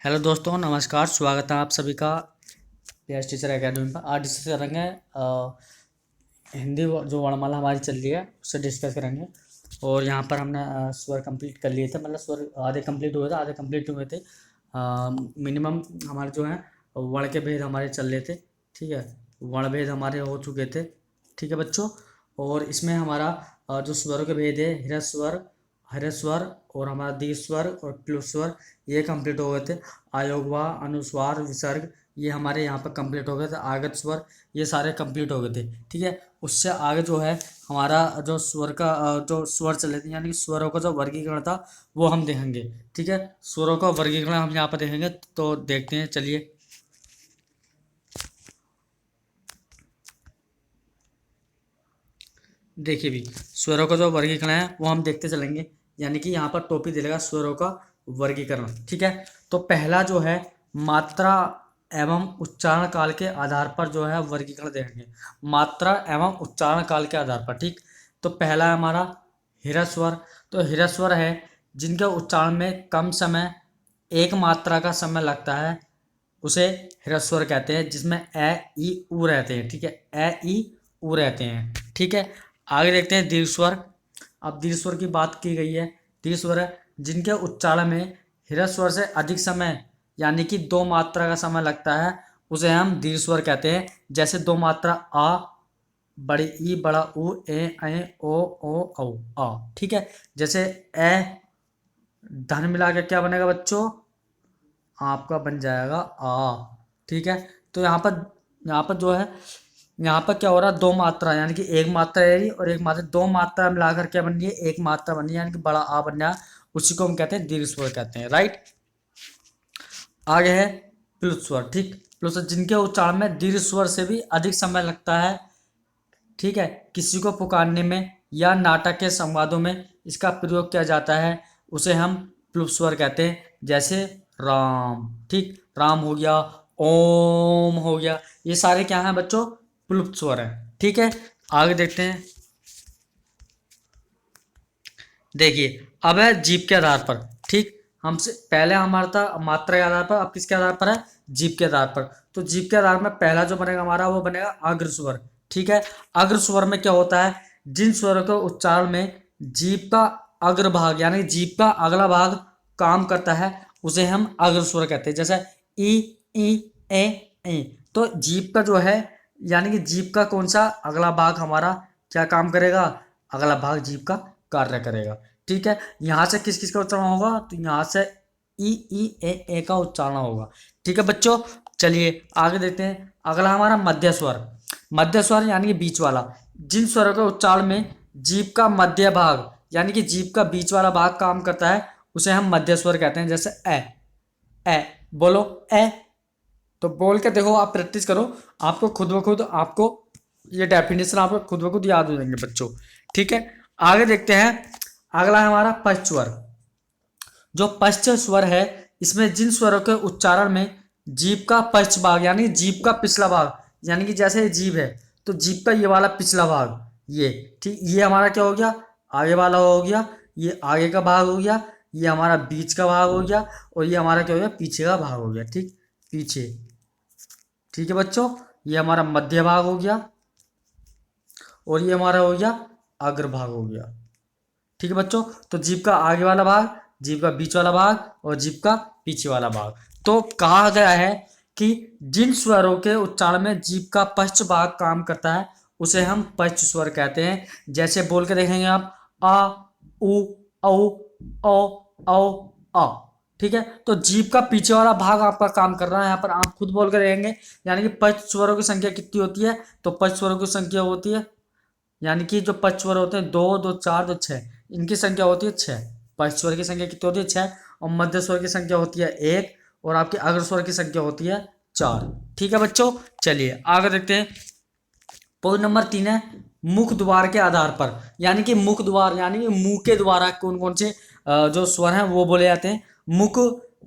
Hello दोस्तों, नमस्कार। स्वागत है आप सभी का पीएस टीचर एकेडमी पर। आज डिस्कस करेंगे हिंदी जो वर्णमाला हमारी चल रही है उससे डिस्कस करेंगे। और यहाँ पर हमने स्वर कंप्लीट कर लिए थे, मतलब स्वर आधे कंप्लीट हुए थे, आधे कंप्लीट हुए थे। मिनिमम हमारे जो हैं वर्ण के भेद हमारे चल रहे थे, ठीक है। वर्ण भेद हमारे हो चुके थे, ठीक है बच्चों। और इसमें हमारा जो स्वरों के भेद है, ह्रस्वर, हरेस्वर और हमारा दीर्घ स्वर और प्लुत स्वर, ये कंप्लीट हो गए थे। आयोगवा, अनुस्वार, विसर्ग, ये हमारे यहाँ पर कंप्लीट हो गए थे। आगत स्वर, ये सारे कंप्लीट हो गए थे, ठीक है। उससे आगे जो है हमारा जो स्वर का जो स्वर चले थे, यानी कि स्वरों का जो वर्गीकरण था वो हम देखेंगे, ठीक है। स्वरों का वर्गीकरण हम यहाँ पर देखेंगे, तो देखते हैं, चलिए। देखिए भी, स्वरों का जो वर्गीकरण है वो हम देखते चलेंगे, यानी कि यहाँ पर टॉपिक दिलेगा स्वरों का वर्गीकरण, ठीक है। तो पहला जो है मात्रा एवं उच्चारण काल के आधार पर जो है वर्गीकरण देखेंगे। मात्रा एवं उच्चारण काल के आधार पर, ठीक। तो पहला है हमारा ह्रस्वर। तो ह्रस्वर है जिनके उच्चारण में कम समय, एक मात्रा का समय लगता है, उसे ह्रस्वर कहते हैं, जिसमें ए ई ऊ रहते हैं, ठीक है। ए ई ऊ रहते हैं, ठीक है। आगे देखते हैं दीर्घ स्वर। अब दीर्घ स्वर की बात की गई है। दीर्घ स्वर है जिनके उच्चारण में ह्रस्वर से अधिक समय, यानी कि दो मात्रा का समय लगता है, उसे हम दीर्घ स्वर कहते हैं। जैसे दो मात्रा आ, बड़ी ई, बड़ा ऊ, ए ओ औ, आ, ठीक है। जैसे ए धन मिला के क्या बनेगा बच्चों? आपका बन जाएगा आ, ठीक है। तो यहाँ पर जो है, यहाँ पर क्या हो रहा है, दो मात्रा, यानी कि एक मात्रा है रही और एक मात्रा, दो मात्रा मिलाकर क्या बन रही है, एक मात्रा बन रही है, यानी कि बड़ा आ बन रहा है। उसी को हम कहते हैं दीर्घ स्वर कहते हैं, राइट। आगे है प्लुत स्वर, ठीक। प्लुत स्वर जिनके उच्चारण में दीर्घ स्वर से भी अधिक समय लगता है, ठीक है। किसी को पुकारने में या नाटक के संवादों में इसका प्रयोग किया जाता है, उसे हम प्लुत स्वर कहते हैं। जैसे राम, ठीक, राम हो गया, ओम हो गया, ये सारे क्या हैं बच्चों? प्लुत स्वर हैं, ठीक है। आगे देखते हैं। देखिए, अब है जीभ के आधार पर, ठीक। हमसे पहले हमारा था मात्रा के आधार पर, अब किसके आधार पर है? जीभ के आधार पर। तो जीभ के आधार में पहला जो बनेगा हमारा, वो बनेगा अग्र स्वर, ठीक है। अग्र स्वर में क्या होता है, जिन स्वरों के उच्चारण में जीभ का अग्र भाग, यानी जीभ का अगला भाग काम करता है, उसे हम अग्र स्वर कहते हैं। जैसे ई ए। तो जीभ का जो है, यानी कि जीभ का कौन सा अगला भाग हमारा क्या काम करेगा? अगला भाग जीभ का कार्य करेगा, ठीक है। यहाँ से किस किस का उच्चारण होगा? तो यहाँ से ई ए का उच्चारण होगा, ठीक है बच्चों। चलिए आगे देखते हैं। अगला हमारा मध्य स्वर। मध्य स्वर यानी कि बीच वाला, जिन स्वरों के उच्चारण में जीभ का मध्य भाग, यानी कि जीभ का बीच वाला भाग काम करता है, उसे हम मध्य स्वर कहते हैं। जैसे ए, बोलो ए, तो बोल के देखो, आप प्रैक्टिस करो, आपको खुद ब खुद आपको ये डेफिनेशन आपको खुद ब खुद याद हो जाएंगे बच्चों, ठीक है। आगे देखते हैं। अगला है हमारा पश्च स्वर। जो पश्च स्वर है, इसमें जिन स्वरों के उच्चारण में जीभ का पश्च भाग, यानी जीभ का पिछला भाग, यानी कि जैसे ये जीभ है तो जीभ का ये वाला पिछला भाग, ये, ठीक, ये हमारा क्या हो गया? आगे वाला हो गया, ये आगे का भाग हो गया, ये हमारा बीच का भाग हो गया, और ये हमारा क्या हो गया? पीछे का भाग हो गया, ठीक, पीछे, ठीक है बच्चों। ये हमारा मध्य भाग हो गया, और ये हमारा हो गया अग्रभाग हो गया, ठीक है बच्चों। तो जीभ का आगे वाला भाग, जीभ का बीच वाला भाग और जीभ का पीछे वाला भाग। तो कहा गया है कि जिन स्वरों के उच्चारण में जीभ का पश्च भाग काम करता है, उसे हम पश्च स्वर कहते हैं। जैसे बोल के देखेंगे आप, आ, उ, औ, औ, आ, ठीक है। तो जीभ का पीछे वाला भाग आपका काम कर रहा है, यहाँ पर आप खुद बोल कर देखेंगे। यानी कि पश्च स्वरों की संख्या कितनी होती है? तो पश्च स्वरों की संख्या होती है, यानी कि जो पश्च स्वर होते हैं, दो, दो, चार, दो, छः, इनकी संख्या होती है छः। पश्च स्वर की संख्या कितनी होती है? छः। और मध्य स्वर की संख्या होती है एक, और आपके अग्र स्वर की संख्या होती है चार, ठीक है बच्चों। चलिए आगे देखते हैं। पॉइंट नंबर 3 है मुख द्वार के आधार पर, यानी कि मुख द्वार, यानी कि मुंह के द्वारा कौन कौन से जो स्वर हैं वो बोले जाते हैं। मुख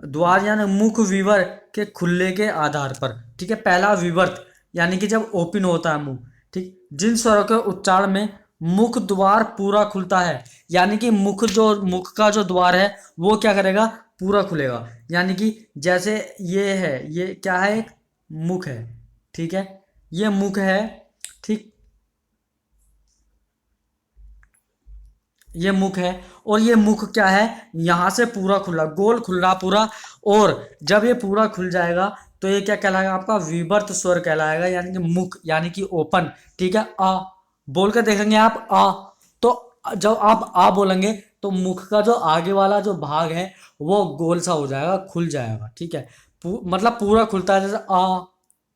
द्वार यानी मुख विवर के खुलने के आधार पर, ठीक है। पहला विवर्त, यानी कि जब ओपन होता है मुंह, ठीक। जिन स्वरों के उच्चारण में मुख द्वार पूरा खुलता है, यानी कि मुख का जो द्वार है वो क्या करेगा? पूरा खुलेगा। यानी कि जैसे ये है, ये क्या है, एक मुख है, ठीक है, ये मुख है, ठीक, ये मुख है, और ये मुख क्या है, यहाँ से पूरा खुला, गोल खुला पूरा। और जब ये पूरा खुल जाएगा तो ये क्या कहलाएगा, आपका विवर्त स्वर कहलाएगा, यानी कि मुख यानी कि ओपन, ठीक है। आ बोल कर देखेंगे आप, आ, तो जब आप आ बोलेंगे तो मुख का जो आगे वाला जो भाग है वो गोल सा हो जाएगा, खुल जाएगा, ठीक है। मतलब पूरा खुलता है, जैसे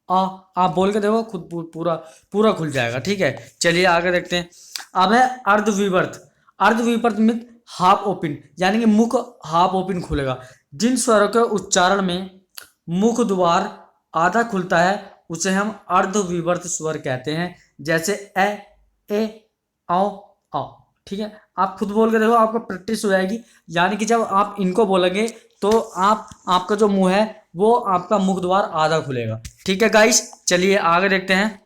आ, आप बोल के देखो खुद पूरा पूरा खुल जाएगा, ठीक है। चलिए आगे देखते हैं। अब है अर्धविवर्त। अर्धविवर्त में हाफ ओपन, यानी कि मुख हाफ ओपन खुलेगा। जिन स्वरों के उच्चारण में मुख द्वार आधा खुलता है उसे हम अर्धविवर्त स्वर कहते हैं, जैसे ए औ आ, ठीक है। आप खुद बोल के देखो, आपको प्रैक्टिस हो जाएगी। यानी कि जब आप इनको बोलेंगे तो आपका जो मुंह है वो आपका मुख द्वार आधा खुलेगा, ठीक है गाइस। चलिए आगे देखते हैं।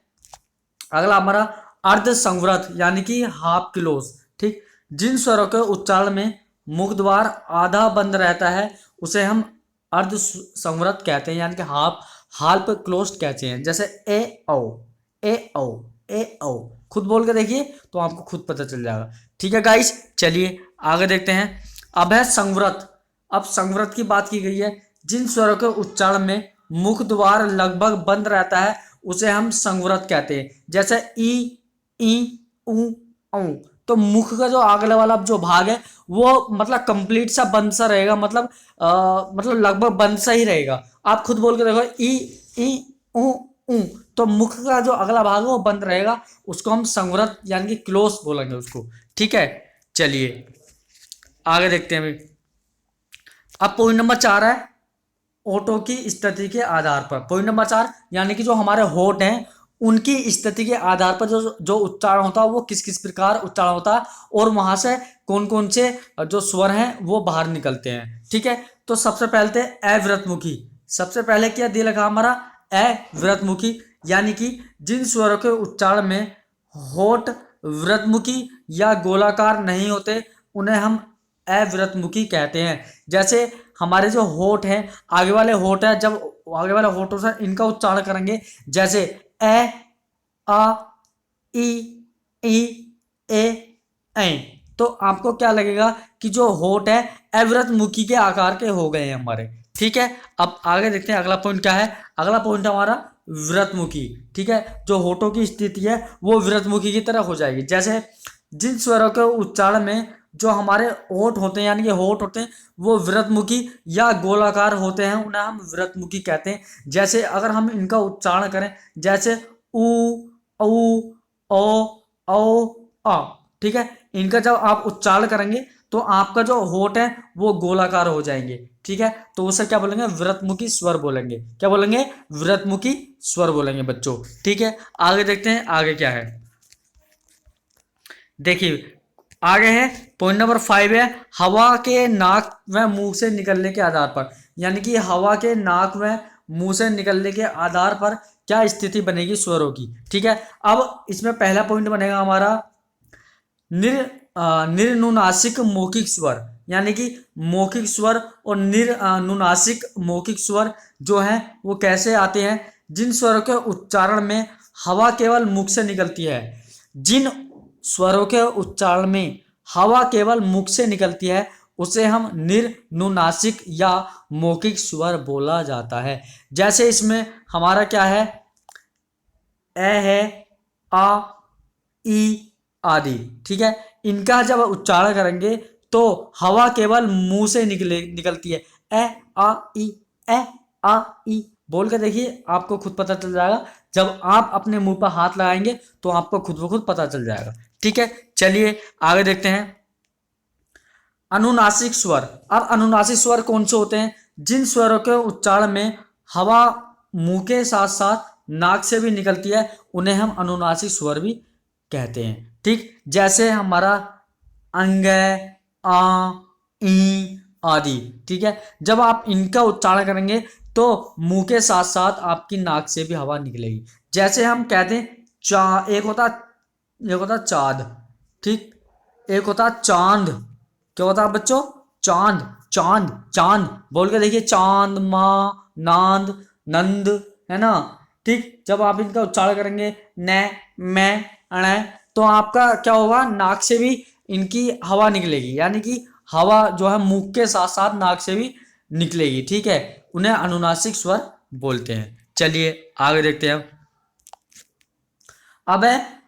अगला हमारा अर्ध संवृत यानी कि हाफ क्लोज, ठीक। जिन स्वरों के उच्चारण में मुख द्वार आधा बंद रहता है उसे हम अर्ध संवृत कहते हैं, यानी कि हाफ क्लोज्ड कहते हैं, जैसे ए औ, ए औ, ए औ। खुद बोल के देखिए तो आपको खुद पता चल जाएगा, ठीक है गाइस। चलिए आगे देखते हैं। अब है संवृत। अब संवृत की बात की गई है। जिन स्वरों के उच्चारण में मुख द्वार लगभग बंद रहता है उसे हम संवृत कहते हैं, जैसे ई उ औ। तो मुख का जो अगले वाला जो भाग है वो मतलब कंप्लीट सा बंद सा रहेगा, मतलब लगभग बंद सा ही रहेगा। आप खुद बोल के देखो, ई उ उ। तो मुख का जो अगला भाग है वो बंद रहेगा, उसको हम संवृत यानी कि क्लोज बोलेंगे उसको, ठीक है। चलिए आगे देखते हैं। अभी अब पॉइंट नंबर 4 है ओठों की स्थिति के आधार पर। पॉइंट नंबर 4 यानी कि जो हमारे होठ हैं उनकी स्थिति के आधार पर जो जो उच्चारण होता है वो किस किस प्रकार उच्चारण होता है, और वहां से कौन कौन से जो स्वर हैं वो बाहर निकलते हैं, ठीक है। तो सबसे पहले थे अव्रतमुखी। सबसे पहले क्या दिया लगा हमारा, अव्रतमुखी, यानी कि जिन स्वरों के उच्चारण में होठ व्रतमुखी या गोलाकार नहीं होते उन्हें हम अव्रतमुखी कहते हैं। जैसे हमारे जो होठ हैं, आगे वाले होठ है, जब आगे वाले होठों से इनका उच्चारण करेंगे, जैसे ए आ ई ए तो आपको क्या लगेगा कि जो होठ है अव्रतमुखी के आकार के हो गए हैं हमारे, ठीक है। अब आगे देखते हैं अगला पॉइंट क्या है। अगला पॉइंट हमारा व्रतमुखी, ठीक है। जो होठों की स्थिति है वो व्रतमुखी की तरह हो जाएगी। जैसे जिन स्वरों के उच्चारण में जो हमारे होठ होते हैं यानी कि होठ होते हैं वो व्रतमुखी या गोलाकार होते हैं उन्हें हम व्रतमुखी कहते हैं। जैसे अगर हम इनका उच्चारण करें, जैसे उ औ ओ आ, ठीक है। इनका जब आप उच्चारण करेंगे तो आपका जो होठ है वो गोलाकार हो जाएंगे, ठीक है। तो उसे क्या बोलेंगे, व्रतमुखी स्वर बोलेंगे। क्या बोलेंगे, व्रतमुखी स्वर बोलेंगे बच्चों, ठीक है। आगे देखते हैं आगे क्या है। देखिए आगे है पॉइंट नंबर 5 है हवा के नाक व मुंह से निकलने के आधार पर। यानी कि हवा के नाक व मुंह से निकलने के आधार पर क्या स्थिति बनेगी स्वरों की, ठीक है। अब इसमें पहला पॉइंट बनेगा हमारा निर्नुनासिक मौखिक स्वर। यानी कि मौखिक स्वर और निर्नुनासिक मौखिक स्वर जो है वो कैसे आते हैं, जिन स्वरों के उच्चारण में हवा केवल मुख से निकलती है। जिन स्वरों के उच्चारण में हवा केवल मुख से निकलती है उसे हम निर्नुनासिक या मौखिक स्वर बोला जाता है। जैसे इसमें हमारा क्या है, ए है, आ ई आदि, ठीक है। इनका जब उच्चारण करेंगे तो हवा केवल मुंह से निकलती है। ए आ ई, ए आ ई बोल के देखिए, आपको खुद पता चल जाएगा। जब आप अपने मुंह पर हाथ लगाएंगे तो आपको खुद ब खुद पता चल जाएगा, ठीक है। चलिए आगे देखते हैं अनुनासिक स्वर। अब अनुनासिक स्वर कौन से होते हैं, जिन स्वरों के उच्चारण में हवा मुंह के साथ साथ नाक से भी निकलती है उन्हें हम अनुनासिक स्वर भी कहते हैं, ठीक। जैसे हमारा अंग, आ ई आदि, ठीक है। जब आप इनका उच्चारण करेंगे तो मुंह के साथ साथ आपकी नाक से भी हवा निकलेगी। जैसे हम कहते हैं एक होता चाँद, ठीक, एक होता चांद। क्या होता है बच्चों, चांद चांद चांद बोल के देखिए, चांद, माँ, नांद, नंद, है ना। ठीक, जब आप इनका उच्चारण करेंगे न, मैं, अण, तो आपका क्या होगा, नाक से भी इनकी हवा निकलेगी, यानी कि हवा जो है मुख के साथ साथ नाक से भी निकलेगी। ठीक है, उन्हें अनुनासिक स्वर बोलते हैं। चलिए आगे देखते हैं। अब है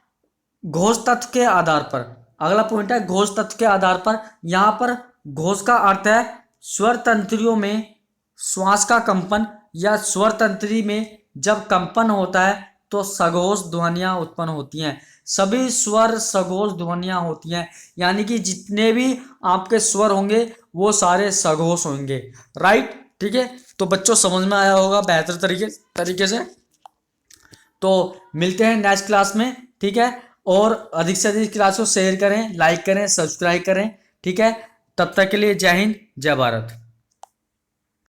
घोष तत्व के आधार पर, अगला पॉइंट है घोष तत्व के आधार पर। यहां पर घोष का अर्थ है स्वर तंत्रियों में श्वास का कंपन, या स्वर तंत्री में जब कंपन होता है तो सघोष ध्वनियां उत्पन्न होती हैं। सभी स्वर सघोष ध्वनियां होती हैं, यानी कि जितने भी आपके स्वर होंगे वो सारे सघोष होंगे। राइट, ठीक है। तो बच्चों समझ में आया होगा बेहतर तरीके से। तो मिलते हैं नेक्स्ट क्लास में, ठीक है। और अधिक से अधिक क्लास को शेयर करें, लाइक करें, सब्सक्राइब करें, ठीक है। तब तक के लिए जय हिंद, जय भारत।